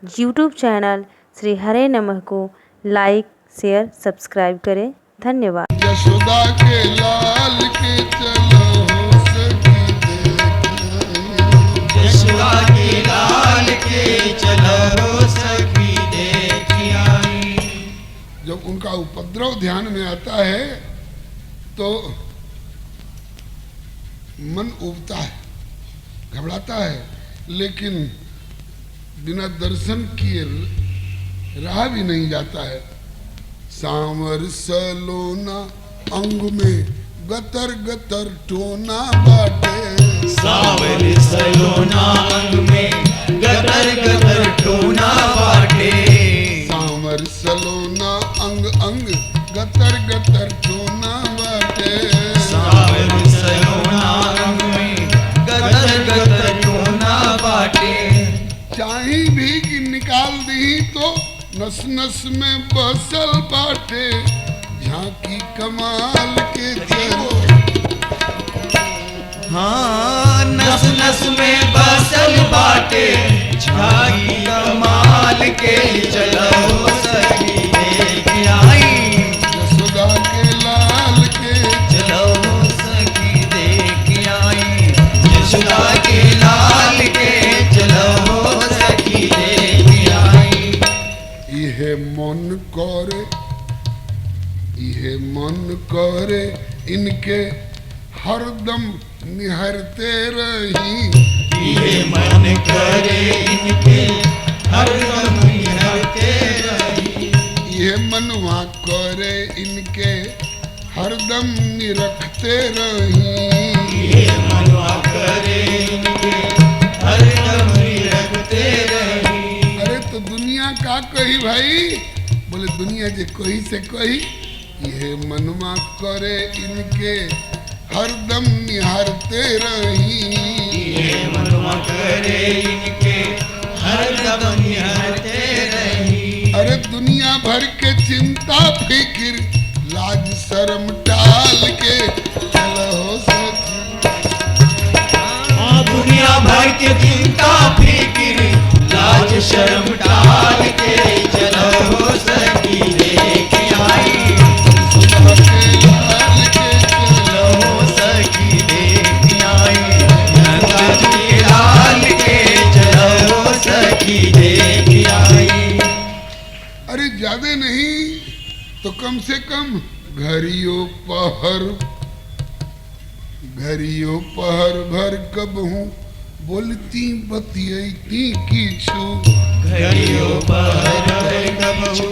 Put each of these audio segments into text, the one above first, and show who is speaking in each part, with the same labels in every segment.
Speaker 1: YouTube channel Shri हरे नमः को like, share, subscribe करें। धन्यवाद।
Speaker 2: यशोदा के लाल के चलो सखी देख,
Speaker 3: यशोदा के लाल के चलो सखी देख आई।
Speaker 2: जब उनका उपद्रव ध्यान में आता है तो मन उबता है, घबराता है, लेकिन बिना दर्शन किए रहा भी नहीं जाता है। सांवर सलोना अंग में गतर गतर टोना बाटे,
Speaker 3: सांवर सलोना अंग में गतर गतर टोना बाटे,
Speaker 2: सांवर सलोना अंग अंग गतर गतर टोना बाटे,
Speaker 3: सांवर सलोना अंग में गतर गतर टोना बाटे।
Speaker 2: चाही भी कि निकाल दी तो नस नस में बसल बाटे, झांकी कमाल के चलो।
Speaker 3: हाँ, नस नस में बसल बाटे, झांकी कमाल के चलो सखी देख आई।
Speaker 2: यशोदा के लाल के
Speaker 3: चलो सखी देख आई, यशोदा के लाल के चलो सखी देख आई।
Speaker 2: इहे मन करे इनके हरदम निहरते रही,
Speaker 3: ये मन करे इनके हरदम निहरते रही,
Speaker 2: ये मनवा करे इनके हरदम निरखते रही।
Speaker 3: ये मनवा करे इनके हरदम निरखते रही।
Speaker 2: अरे तो दुनिया का कही भाई, बोले दुनिया जे कही से कही, ये मनवा करे इनके हरदम निहारते रही।
Speaker 3: ये मनवा करे इनके हरदम निहरते रही।
Speaker 2: अरे दुनिया भर के चिंता फिक्र लाज शर्म टाल के चलो सखी।
Speaker 3: दुनिया भर के चिंता फिक्र लाज शर्म टाल के चलो सखी देख आई।
Speaker 2: यशोदा के लाल के
Speaker 3: चलो सखी देख आई, नंद के लाल के चलो सखी देख आई।
Speaker 2: अरे ज्यादा नहीं तो कम से कम घरियो पहर भर कब हूँ बोलती बतियती कीछू।
Speaker 3: घड़ियों पर कबहू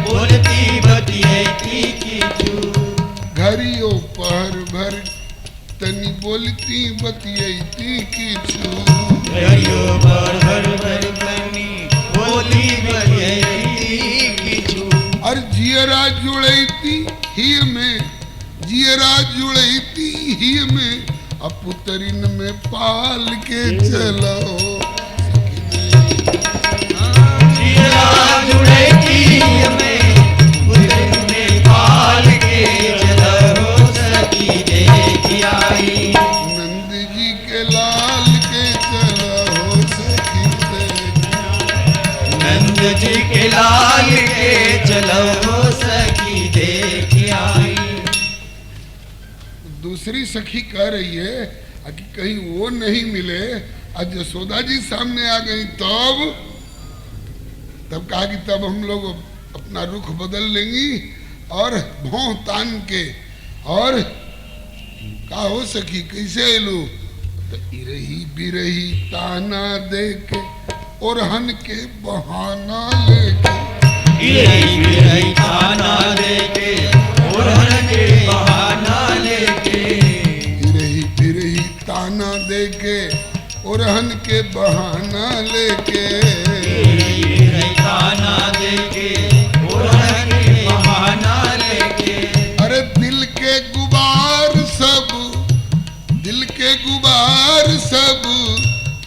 Speaker 3: बोलती बतियती कीचू।
Speaker 2: घरियो पहर भर तनी बोलती बतियती कीछू।
Speaker 3: घड़ियों पर भर कनी बोली बतियती कीचू।
Speaker 2: और जियरा जुड़ैती ही में, जियरा जुड़ैती ही में, अपुतरिन में पाल के चलो।
Speaker 3: जिया जुड़े की में उधर में पाल के चलो सखी देख आई।
Speaker 2: नंद जी के लाल के चलो सखी देख।
Speaker 3: नंद जी के लाल के चलो सखी देख आई।
Speaker 2: दूसरी सखी कह रही है कि कहीं वो नहीं मिले। आज यशोदा जी सामने आ गई तब कहा कि तब हम लोग अपना रुख बदल लेंगी और भौं तान के। और का हो सखी कैसे एलू तो इरही बिरही ताना दे के और हन के बहाना लेके।
Speaker 3: इरही ताना लेके ओढ़न के बहाना लेके।
Speaker 2: इरही बिरही ताना दे के और हन के बहाना लेके।
Speaker 3: इरही ताना देके ओढ़न के बहाना लेके।
Speaker 2: अरे दिल के गुबार सब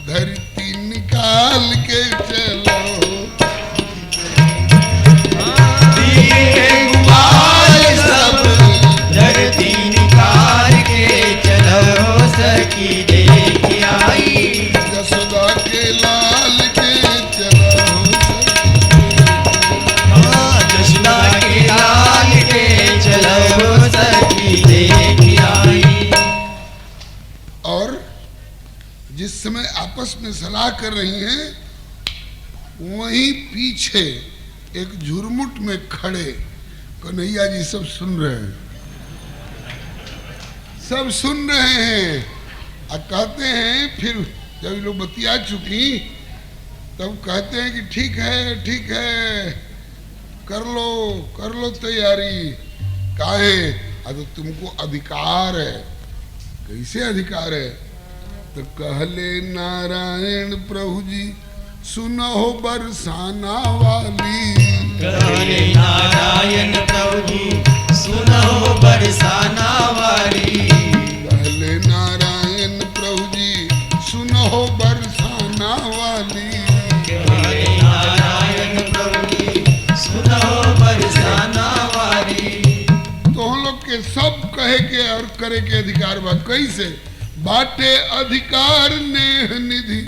Speaker 2: धरती निकाल के चलो।
Speaker 3: दिल के गुबार सब धरती निकाल के चलो सखी देख आई।
Speaker 2: यशोदा के लाल के जिस समय आपस में सलाह कर रही हैं, वहीं पीछे एक झुरमुट में खड़े कन्हैया जी सब सुन रहे हैं, सब सुन रहे हैं। और कहते हैं, फिर जब ये लोग बतिया चुकी तब कहते हैं कि ठीक है, कर लो तैयारी। काहे? तो तुमको अधिकार है। कैसे अधिकार है? तो कहले नारायण प्रभु जी सुनो बरसाना वाली।
Speaker 3: कहले नारायण प्रभु जी सुनो बरसाना वाली।
Speaker 2: कहले नारायण प्रभु जी सुनो बरसाना वाली।
Speaker 3: कहले नारायण प्रभु जी सुनो बरसाना वाली।
Speaker 2: तो हम लोग के सब कहे के और करे के अधिकार बा। कैसे? बाटे अधिकार नेह निधि,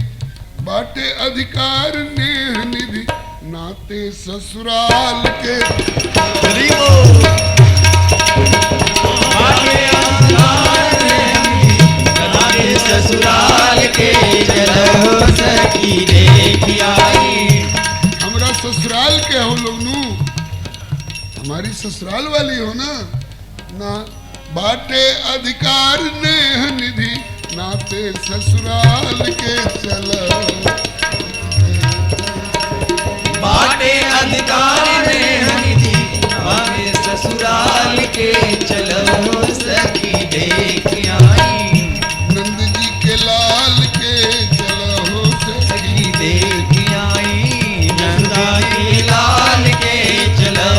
Speaker 2: बाटे अधिकार नेह निधि, नाते ससुराल के।
Speaker 3: बाटे अधिकार नेह निधि, नाते ससुराल के। चलो सखी देख आई।
Speaker 2: हमरा ससुराल के हो लोग नू, हमारी ससुराल वाली हो ना। बाटे अधिकार नेह निधि, नाते ससुराल के। चलो
Speaker 3: बाटे अधिकार नेह निधि, नाते ससुराल के। चलो सखी देख आई।
Speaker 2: नंद जी के लाल के। चलो
Speaker 3: सखी देख आई। नंदा के लाल के। चलो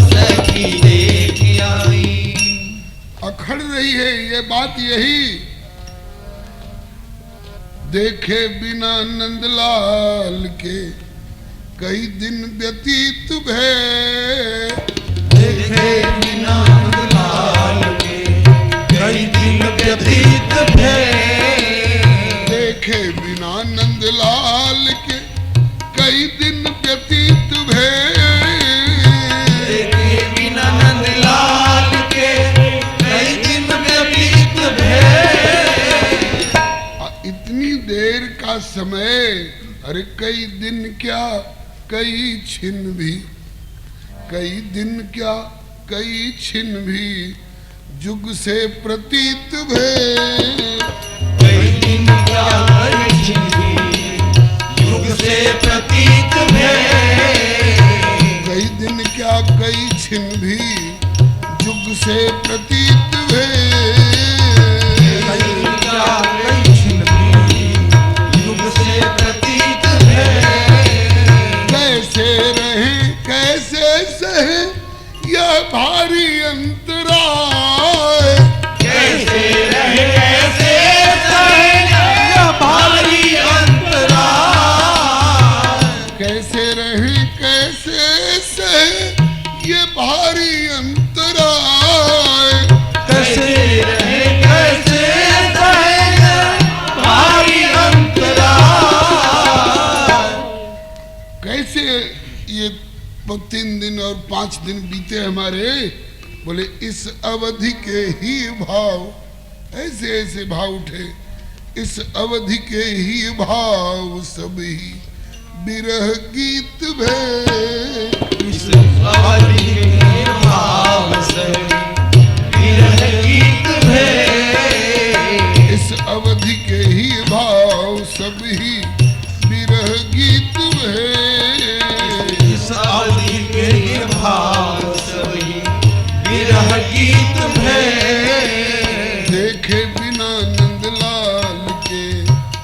Speaker 3: सखी देख आई।
Speaker 2: अखड़ रही है ये बात यही, देखे बिना नंदलाल के कई दिन व्यतीत भय।
Speaker 3: देखे बिना नंदलाल के कई दिन व्यतीत भय।
Speaker 2: देखे बिना नंदलाल के कई दिन व्यतीत भय।
Speaker 3: देखे बिना नंदलाल के कई दिन व्यतीत भय।
Speaker 2: इतनी देर का समय, अरे कई दिन क्या कई छिन भी, कई दिन क्या कई छिन भी, जुग से प्रतीत भय।
Speaker 3: कई दिन क्या कई छिन भी, युग से प्रतीत भय।
Speaker 2: कई दिन क्या कई छिन भी, जुग से प्रतीत भय।
Speaker 3: कई दिन क्या कई छिन भी, युग से प्रतीत भय।
Speaker 2: कैसे रहे कैसे सहे यह भारी अंतराय।
Speaker 3: कैसे रहे कैसे सहे यह भारी अंतराय।
Speaker 2: कैसे रहे कैसे सहे ये भारी अंतराय।
Speaker 3: कैसे रहे कैसे सहे यह भारी अंतराय।
Speaker 2: कैसे ये 3 दिन और 5 दिन बीते हमारे। बोले इस अवधि के ही भाव, ऐसे ऐसे भाव उठे। इस अवधि के ही भाव सब ही बिरह गीत भय।
Speaker 3: इस अवधि के भाव सभी विरह गीत भय।
Speaker 2: इस अवधि के ही भाव सब ही बिरह गीत भय।
Speaker 3: इस अवधि के भाव सभी विरह गीत भय।
Speaker 2: देखे बिना नंदलाल के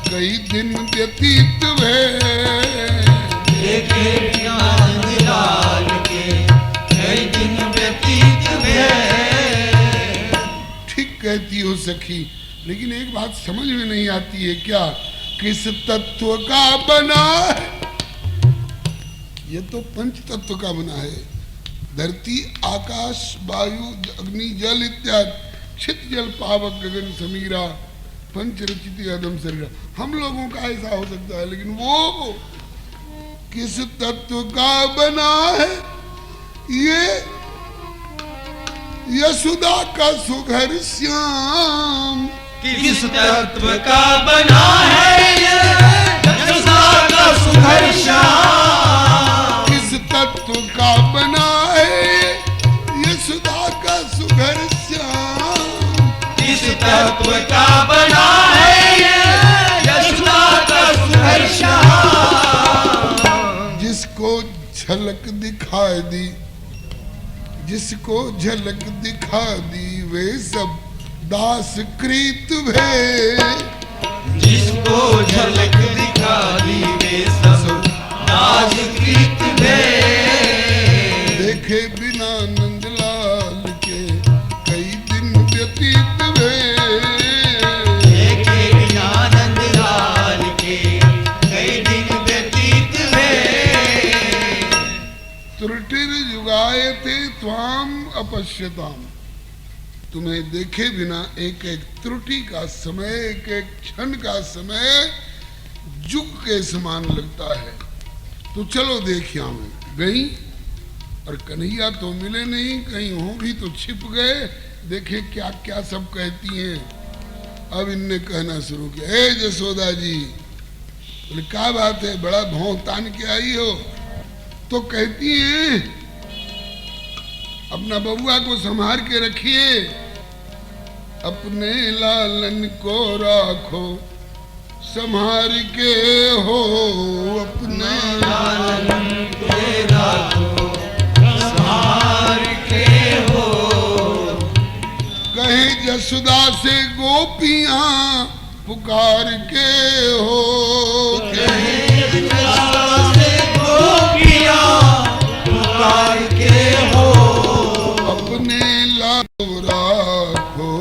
Speaker 2: कई दिन व्यतीत भय।
Speaker 3: देखे बिना नंदलाल के कई दिन व्यतीत भय।
Speaker 2: ठीक कहती हो सखी, लेकिन एक बात समझ में नहीं आती है क्या? किस तत्व का बना है? ये तो पंच तत्व का बना है। धरती आकाश वायु अग्नि जल इत्यादि, क्षित जल पावक गगन समीरा, पंच रचित अदम शरीर। हम लोगों का ऐसा हो सकता है, लेकिन वो किस तत्व का बना है? ये यशोदा का सुघर श्याम
Speaker 3: किस तत्व का बना है ये यशोदा का सुघर श्याम।
Speaker 2: किस तत्व का बना है यशोदा का सुघर श्याम।
Speaker 3: किस तत्व का बना है ये यशोदा का सुघर श्याम।
Speaker 2: जिसको झलक दिखा दी, जिसको झलक दिखा दी वे सब दास कृत भे।
Speaker 3: जिसको झलक दिखा दी वे सब दास कृत भे।
Speaker 2: देखे बिना नंदलाल के कई दिन व्यतीत भे।
Speaker 3: देखे बिना नंदलाल के कई दिन व्यतीत भे।
Speaker 2: त्रुटिर्युगायते त्वाम अपश्यताम। तुम्हें देखे बिना एक एक त्रुटि का समय, एक एक क्षण का समय जुग के समान लगता है। तो चलो देखिया में गई और कन्हैया तो मिले नहीं, कहीं हो भी तो छिप गए। देखे क्या क्या सब कहती हैं। अब इनने कहना शुरू किया, ए जसोदा जी, बोले क्या बात है, बड़ा भौं तान के आई हो। तो कहती हैं अपना बबुआ को संभाल के रखिए, अपने लालन को राखो संभाल के हो। अपने
Speaker 3: लालन को राखो संभाल के हो।
Speaker 2: कहे जसोदा से गोपियां पुकार के हो।
Speaker 3: कहे जसोदा से गोपियां पुकार के हो।
Speaker 2: अपने लाल राखो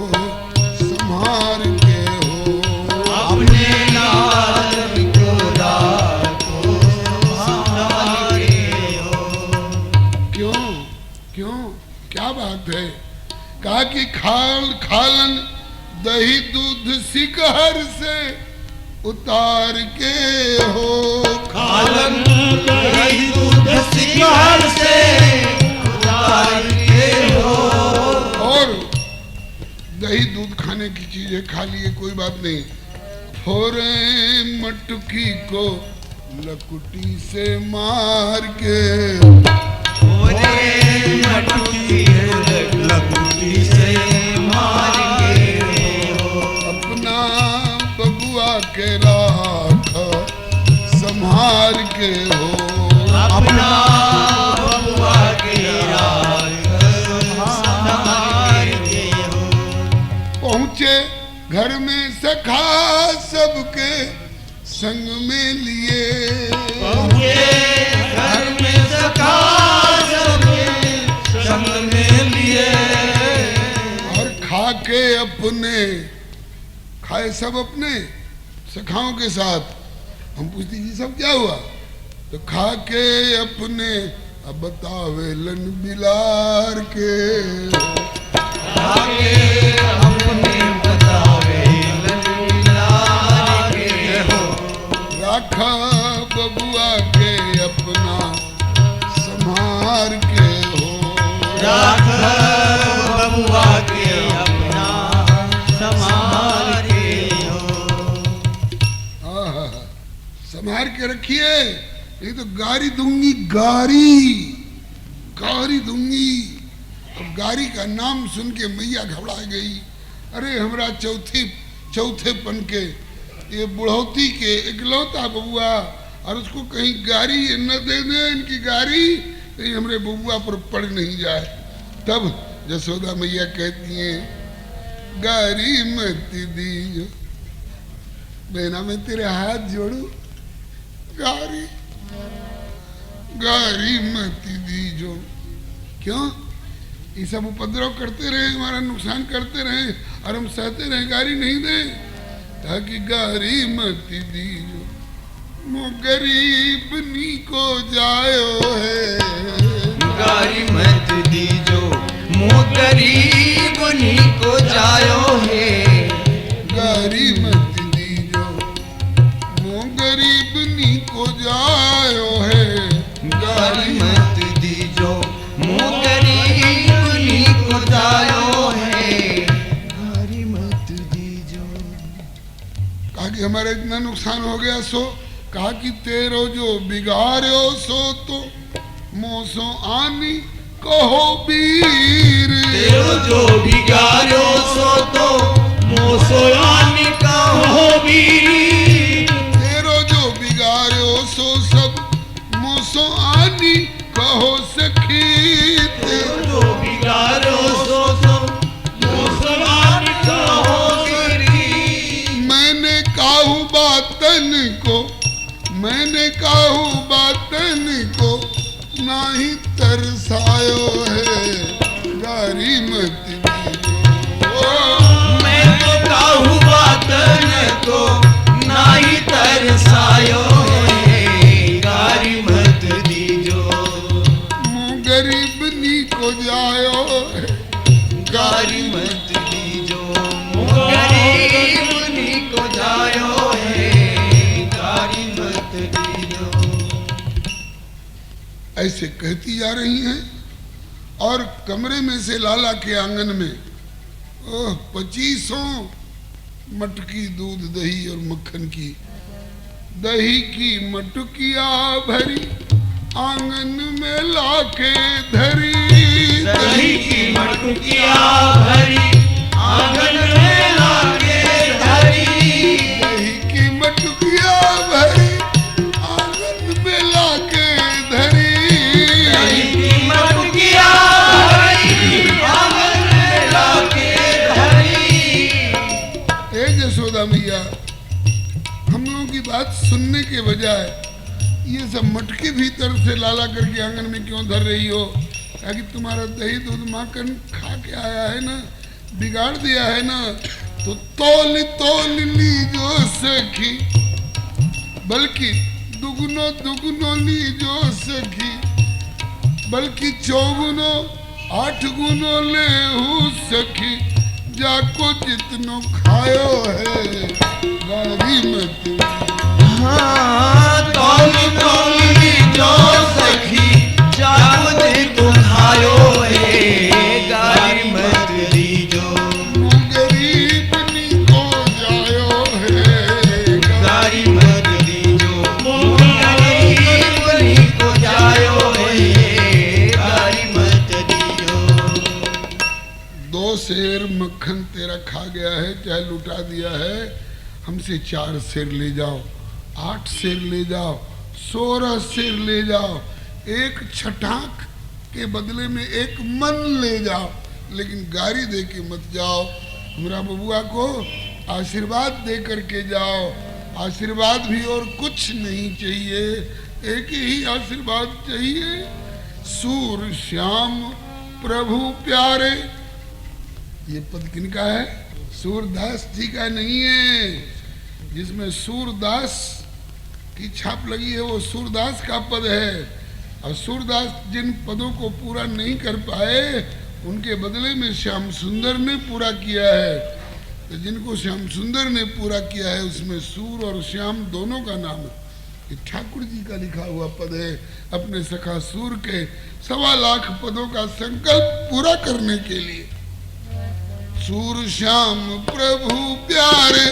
Speaker 2: संभाल के हो।
Speaker 3: अपने लाल को राखो संभाल के हो।
Speaker 2: क्यों क्यों क्या बात है। कहा कि खालन दही दूध सिकहर से उतार के हो।
Speaker 3: खालन दही दूध सिकहर से उतार के हो।
Speaker 2: और दही दूध खाने की चीजें खा लिए कोई बात नहीं। फोरे मटकी को लकुटी से मार के।
Speaker 3: ओरे मटकी लकुटी से मार के हो।
Speaker 2: अपना बबुआ के राख संभाल के हो।
Speaker 3: अपना बबुआ के राख संभाल के हो।
Speaker 2: पहुंचे घर में सखा सबके संग में लिए।
Speaker 3: पहुंचे घर में सखा सबके संग में लिए।
Speaker 2: और खा के अपने खाए सब अपने सखाओं के साथ। हम पूछते जी सब क्या हुआ, तो खा के अपने अब बतावे लन बिलार के।
Speaker 3: आगे अपने बतावे ललार के हो।
Speaker 2: राखा बबुआ के अपना संभार के हो।
Speaker 3: राख बबुआ के अपना संभाल के हो।
Speaker 2: आहा, संभार के रखिए, ये तो गारी दूंगी, गारी गारी दूंगी। अब गारी का नाम सुन के मैया घबरा गई। अरे हमरा चौथे पन के ये बुढ़ौती के इकलौता बबुआ, और उसको कहीं गारी न दे दे, इनकी गारी कहीं हमरे बबुआ पर पड़ नहीं जाए। तब जसोदा मैया कहती हैं, गारी मत दीजो बहना, मैं तेरे हाथ जोड़ू, गारी गारी मत दीजो। क्यों ये सब उपद्रव करते रहे, हमारा नुकसान करते रहे और हम सहते रहे, गारी नहीं दे, ताकि गारी मत दीजो मो गरीब नी को जायो है।
Speaker 3: गारी मत दीजो मो गरीब नी को जायो है।
Speaker 2: गारी मत दीजो मो गरीब नी को जायो है।
Speaker 3: गारी मत दीजो मो गरीब नी को जायो है। गारी मत दीजो
Speaker 2: तुम्हारा इतना नुकसान हो गया सो कहा कि तेरो जो बिगाड़ो सो तो मोसो आनी कहो वीर।
Speaker 3: तेरो जो बिगाड़ो सो तो मोसो आनी कहो वीर।
Speaker 2: तेरो जो बिगाड़ो सो सब मोसो आनी कहो सखी।
Speaker 3: तेरो जो बिगाड़ो सो सब मोसो आनी कहो सखी।
Speaker 2: मैंने काहू बातन को नाही तरसायो है गारी मत दीजो।
Speaker 3: मैं तो काहू बातन को नाही तरसायो है गारी मत दीजो।
Speaker 2: मुँह गरीब नी को जायो है
Speaker 3: गारी मत दीजो। गरीब नी को जायो है गारी मत दीजो।
Speaker 2: ऐसे कहती जा रही हैं और कमरे में से लाला के आंगन में 25 मटकी दूध दही और मक्खन की दही की मटकिया भरी आंगन में लाके धरी।
Speaker 3: दही की मटकिया भरी आंगन में लाके धरी।
Speaker 2: दही की मटकिया भरी आंगन में लाके धरी।
Speaker 3: दही की मटकिया भरी आंगन में लाके धरी।
Speaker 2: हे यशोदा मैया, हम लोगों की बात सुनने के बजाय ये सब मटके भीतर से लाला करके आंगन में क्यों धर रही हो? कि तुम्हारा दही दूध माखन खा के आया है ना, बिगाड़ दिया है ना, तो तोल तोल लीजो सखी, बल्कि दुगुनो दुगुनो लीजो सखी, बल्कि 4 गुनो 8 गुनो ले सखी, जाको जितनो खायो है गारी मत।
Speaker 3: हाँ तौल तौल लीजो सखी, जाको जितनो खायो है गारी मत दीजो।
Speaker 2: गरीब नी को जायो है
Speaker 3: गारी मत दीजो। गरीब नी को जायो है गारी मत दीजो।
Speaker 2: 2 सेर मक्खन तेरा खा गया है, चाहे लुटा दिया है, हमसे 4 सेर ले जाओ, 8 सेर ले जाओ, 16 सेर ले जाओ, 1 छटाक के बदले में 1 मन ले जाओ, लेकिन गारी दे के मत जाओ। हमरा बबुआ को आशीर्वाद दे करके जाओ। आशीर्वाद भी और कुछ नहीं चाहिए, एक ही आशीर्वाद चाहिए, सूर श्याम प्रभु प्यारे। ये पद किनका है? सूरदास जी का नहीं है। जिसमें सूरदास की छाप लगी है वो सूरदास का पद है, और सूरदास जिन पदों को पूरा नहीं कर पाए उनके बदले में श्याम सुंदर ने पूरा किया है। तो जिनको श्याम सुंदर ने पूरा किया है उसमें सूर और श्याम दोनों का नाम है। ये ठाकुर जी का लिखा हुआ पद है। अपने सखा सूर के 1.25 लाख पदों का संकल्प पूरा करने के लिए सूर श्याम प्रभु प्यारे,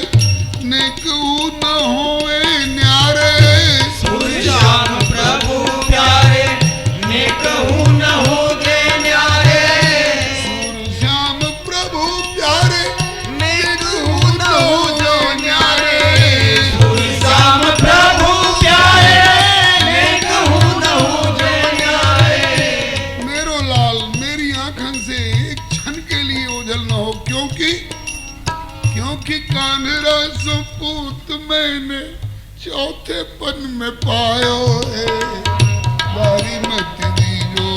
Speaker 2: नेकऊ न होए न्यारे।
Speaker 3: सूर श्याम प्रभु प्यारे, नेकऊ न होगे न्यारे।
Speaker 2: सूर श्याम प्रभु प्यारे,
Speaker 3: नेकऊ न होगे न्यारे। सूर श्याम प्रभु प्यारे, नेकऊ न होगे न्यारे।
Speaker 2: मेरो लाल मेरी आंखन से एक क्षण के लिए ओझल न हो, क्योंकि कान्हरा सुपूत मैंने 4थे पन में पायो है गारी मत दीजो।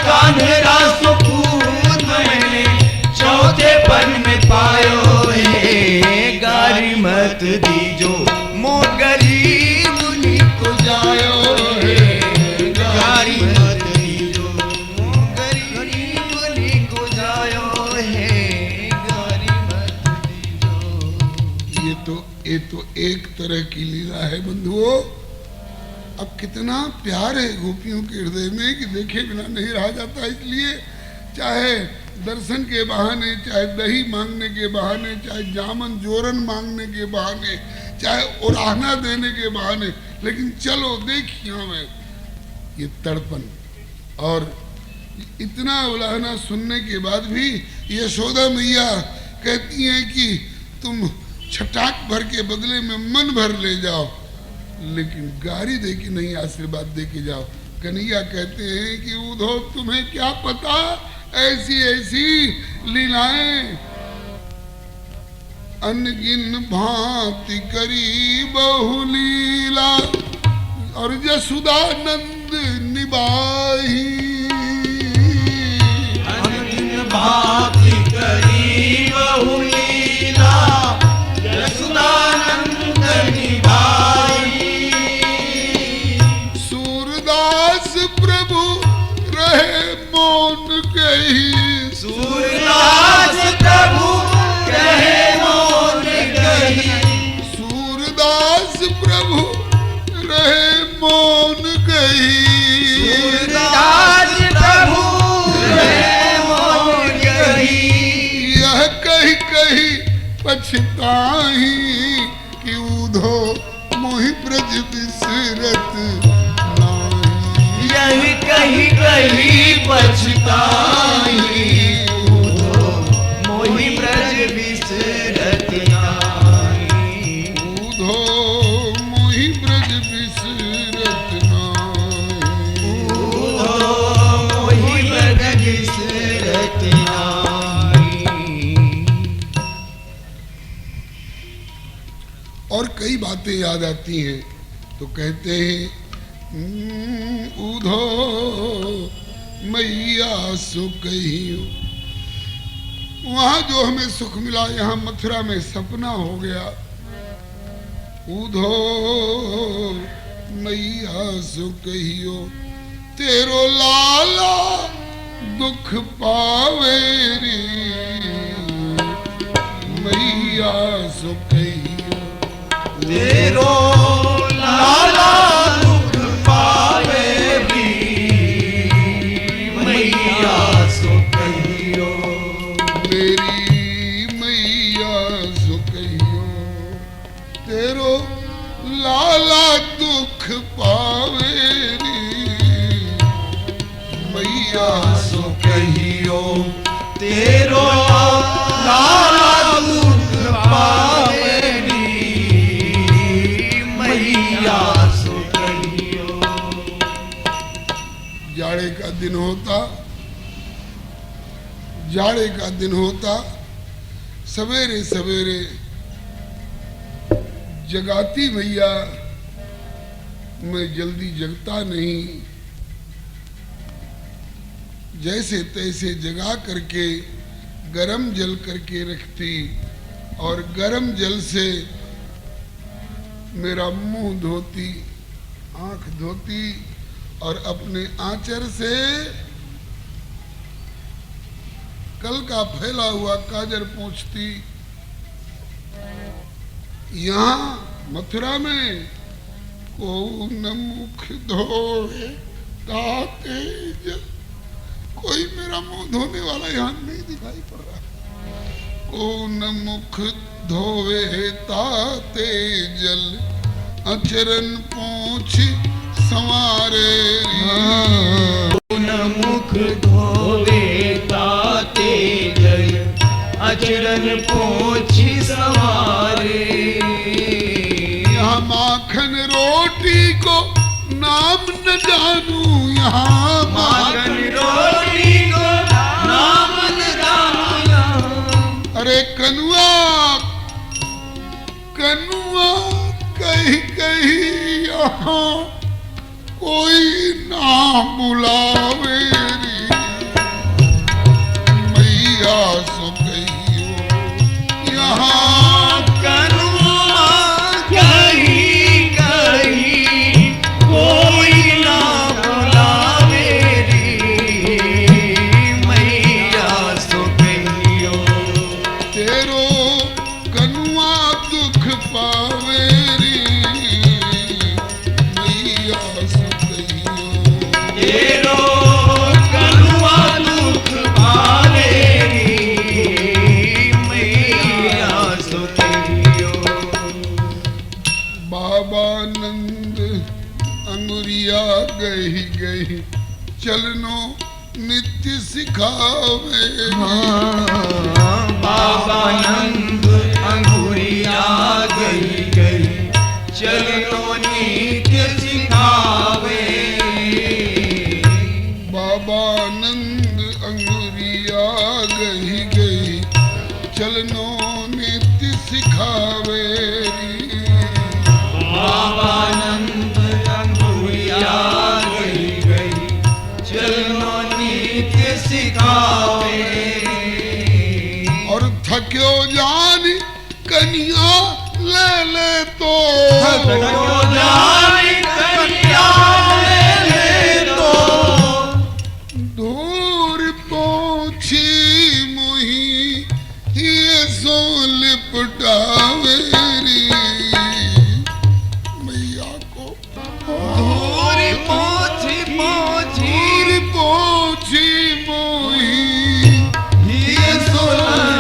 Speaker 3: कान्हरा सुपूत मैंने 4थे पन में पायो है गारी मत दीजो। मो गरीब नी को जायो है गारी मत दीजो। मो गरीब नी को जायो है गारी मत दीजो।
Speaker 2: ये तो एक तरह की लीला है बंधुओं। अब कितना प्यार है गोपियों के हृदय में कि देखे बिना नहीं रहा जाता। इसलिए चाहे दर्शन के बहाने, चाहे दही मांगने के बहाने, चाहे जामन जोरन मांगने के बहाने, चाहे उड़ाना देने के बहाने, लेकिन चलो देखिए हमें ये तड़पन। और इतना उलाहना सुनने के बाद भी यशोदा मैया कहती हैं कि तुम छटाक भर के बदले में मन भर ले जाओ, लेकिन गारी दे के नहीं, आशीर्वाद दे के जाओ। कन्हैया कहते हैं कि उधो तुम्हें क्या पता, ऐसी ऐसी लीलाएं अनगिन भांति करी बहुलीला, और जसुदानंद निभाई।
Speaker 3: अनगिन भांति करी बहुलीला, जसुदानंद निभाई।
Speaker 2: सूरदास प्रभु रहे मौन कही,
Speaker 3: सूरदास प्रभु रहे मौन कही।
Speaker 2: सूरदास प्रभु रहे मौन कही।
Speaker 3: सूरदास प्रभु रहे मौन कही।
Speaker 2: यह कही कही पछताही कि उधो मोहि ब्रज बिसरत नाही।
Speaker 3: यही कही कही पछताई, उधो मोहि ब्रज बिसरत नाही।
Speaker 2: उधो मोहि ब्रज बिसरत नाही।
Speaker 3: उधो मोहि ब्रज बिसरत नाही।
Speaker 2: और कई बातें याद आती हैं तो कहते हैं उधो मैया सो कहियो। वहां जो हमें सुख मिला, यहाँ मथुरा में सपना हो गया। उधो मैया सो कहियो, तेरो लाला दुख पावे रे। मैया सो कहियो,
Speaker 3: तेरो लाला दुख पावे भी। मैया सो कहियो,
Speaker 2: मेरी मैया सो कहियो, तेरो लाला दुख पावे रे। मैया
Speaker 3: सो कहियो, तेरो लाला दुख पावे री। मैया सो कहियो।
Speaker 2: जाड़े का दिन होता, जाड़े का दिन होता, सवेरे सवेरे जगाती मैया, मैं जल्दी जगता नहीं, जैसे तैसे जगा करके गरम जल करके रखती, और गरम जल से मेरा मुंह धोती, आंख धोती, और अपने आंचर से कल का फैला हुआ काजर पोंछती। यहाँ मथुरा में को न मुख धोए ताते जल, कोई मेरा मुंह धोने वाला यहाँ नहीं दिखाई पड़ रहा। को न मुख धोवे ताते जल, अचरन पोंछ संवारे।
Speaker 3: न मुख धोवे ताते जल, अचरन पोंछ संवारे।
Speaker 2: यहाँ माखन रोटी को नाम न जानू, यहाँ
Speaker 3: माखन रोटी को नाम न जानू।
Speaker 2: अरे कनुआ कनुआ कहीं कहीं यहाँ कोई ना बुलावे रे। मैया सो कहियो, यहाँ
Speaker 3: कनुआ कहीं कहीं कोई ना बुलावे रे। मैया सो कहियो,
Speaker 2: तेरो कनुआ दुख पावे रे। मैया सो कहियो,
Speaker 3: तेरो
Speaker 2: अंगुरिया गही गही चलनो नित्य सिखावे।
Speaker 3: बाबा नंद अंगुरिया गई गई चलनो नित्य सिखावे।
Speaker 2: बाबा नंद अंगुरिया गही गई चलनो नित्य सिखावे।
Speaker 3: बाबा नंद अंगुरिया गई गई चलनो नित्य सिखावे।
Speaker 2: और थक्यो जान कन्या ले ले तो
Speaker 3: थक्यो जान कन्या ले ले तो
Speaker 2: दूर पहुंची मुही ये सो लिपटावेरी। मैया को
Speaker 3: दूर पहुंची
Speaker 2: दूर पहुंची मुही
Speaker 3: ये सो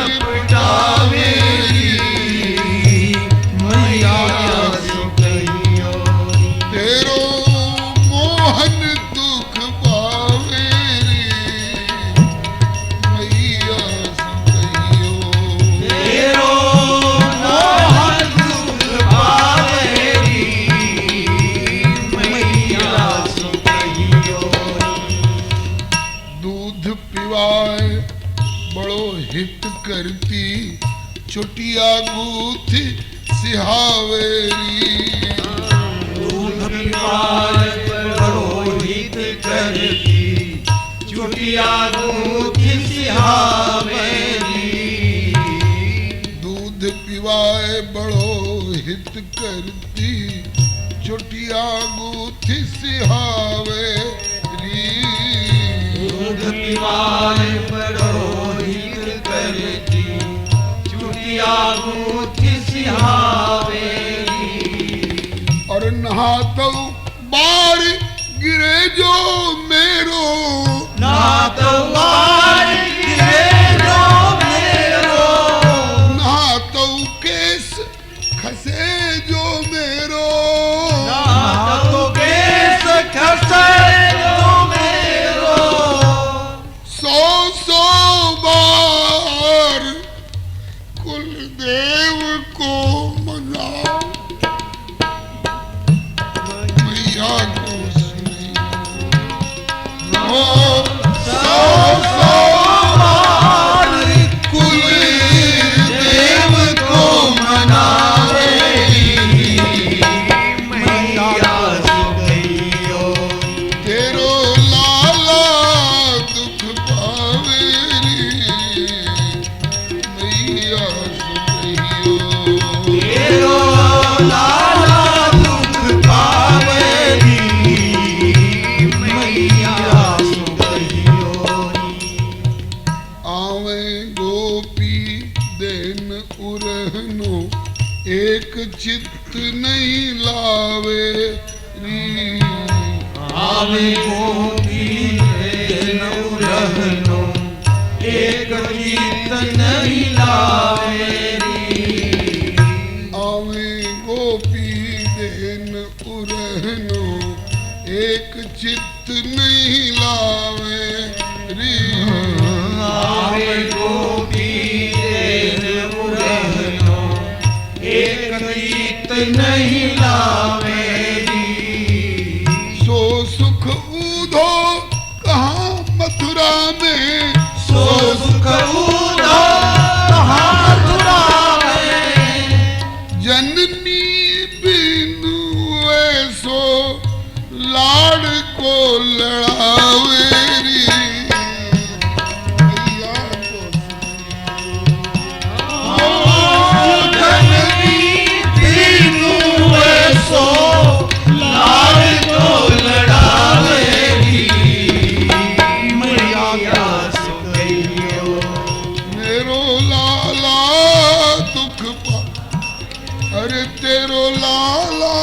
Speaker 3: लिपटावेरी। मैया सो कहियो
Speaker 2: तेरो मोहन दुख पावेरी। मैया सो कहियो
Speaker 3: तेरो मोहन दुख पावेरी। मैया सो कहियो
Speaker 2: दूध पिवाए बड़ो हित करती चुटिया गूथी सिहावेरी।
Speaker 3: दूध पिवाए बड़ो हित करती चुटिया गूथी सिहावेरी।
Speaker 2: दूध पिवाए बड़ो हित करती चुटिया गूथी सिहावेरी।
Speaker 3: दूध पिवाए बड़ो हित करती चुटिया गूथी सिहावेरी।
Speaker 2: और नहातो बार गिरे जो मेरो
Speaker 3: ना तो बार गिरे जो मेरो।
Speaker 2: नहातो केस खसे जो मेरो
Speaker 3: ना तो केस खसे जो मेरो।
Speaker 2: सौ सौ बार कुलदेव को मनाओ। मैया को सौ सौ
Speaker 3: बार
Speaker 2: कुलदेव को मनावेरी।
Speaker 3: मैया सो कहियो
Speaker 2: तेरो लाला दुख पावेरी। मैया सो कहियो
Speaker 3: तेरो लाला दुख पावेरी। मैया सो कहियो
Speaker 2: आवे गोपी देन उरहनो एक चित्त नहीं लावे री।
Speaker 3: आवे गोपी देन उरहनो एक चित्त नहीं लावेरी।
Speaker 2: आवे गोपी देन उरहनो एक चित्त नहीं लावे री।
Speaker 3: आवे गोपी देन उरहनो एक चित्त नहीं लावेरी।
Speaker 2: सो सुख ऊधो कहाँ मथुरा में
Speaker 3: सो सुख ऊधो कहाँ मथुरा में।
Speaker 2: जननी बिनु ऐसो लाड़ को लड़ावेरी। मैया को
Speaker 3: जननी बिनु ऐसो लाड़ को लड़ावेरी। मैया सो कहियो
Speaker 2: मेरो लाला दुख पा। अरे तेरो लाला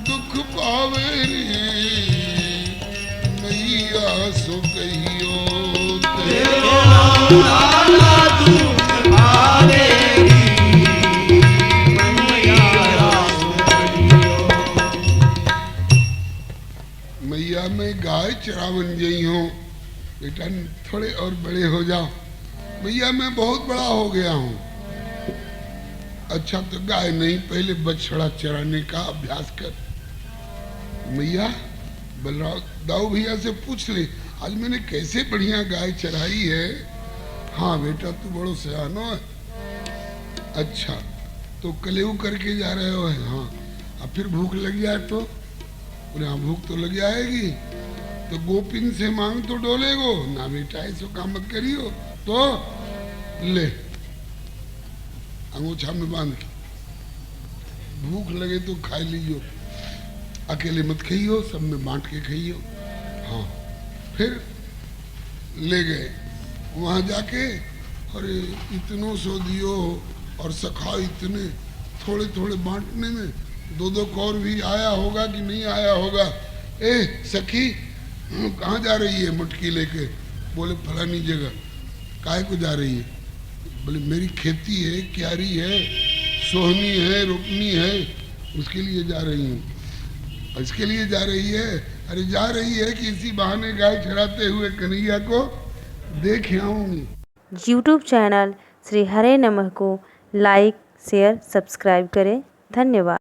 Speaker 2: दुख पावेरी। मैया सो कहियो
Speaker 3: तेरो लाला दुख पावेरी। मैया सो कहियो
Speaker 2: मैया मैं गाय चरावन गई हूँ, बेटा थोड़े और बड़े हो जाओ। मैया मैं बहुत बड़ा हो गया हूँ। अच्छा तो गाय नहीं, पहले बछड़ा चराने का अभ्यास कर। मैया बलराम दाऊ भैया से पूछ ले, आज मैंने कैसे बढ़िया गाय चराई है। हाँ बेटा तू बड़ो सयानो है। अच्छा तो कलेऊ करके जा रहे हो? हाँ। अब फिर भूख लग जाए तो? बोले हाँ भूख तो लग जाएगी, तो गोपिन से मांग तो डोलेगो ना बेटा, ऐसा काम मत करियो। तो ले अंगूछा में बांध के, भूख लगे तो खा लीजियो, अकेले मत खाइयो, सब में बांट के खाइयो। हाँ फिर ले गए वहां जाके, अरे इतनों सो दियो और सखा इतने, थोड़े थोड़े बांटने में दो दो कौर भी आया होगा कि नहीं आया होगा। ए सखी कहाँ जा रही है मटकी लेके? बोले फलानी जगह। काहे को जा रही है? बोले मेरी खेती है, क्यारी है, सोहनी है, रोपनी है, उसके लिए जा रही हूँ। इसके लिए जा रही है? अरे जा रही है कि इसी बहाने गाय चराते हुए कन्हैया को देख आऊंगी।
Speaker 1: यूट्यूब चैनल श्री हरे नमः को लाइक शेयर सब्सक्राइब करें। धन्यवाद।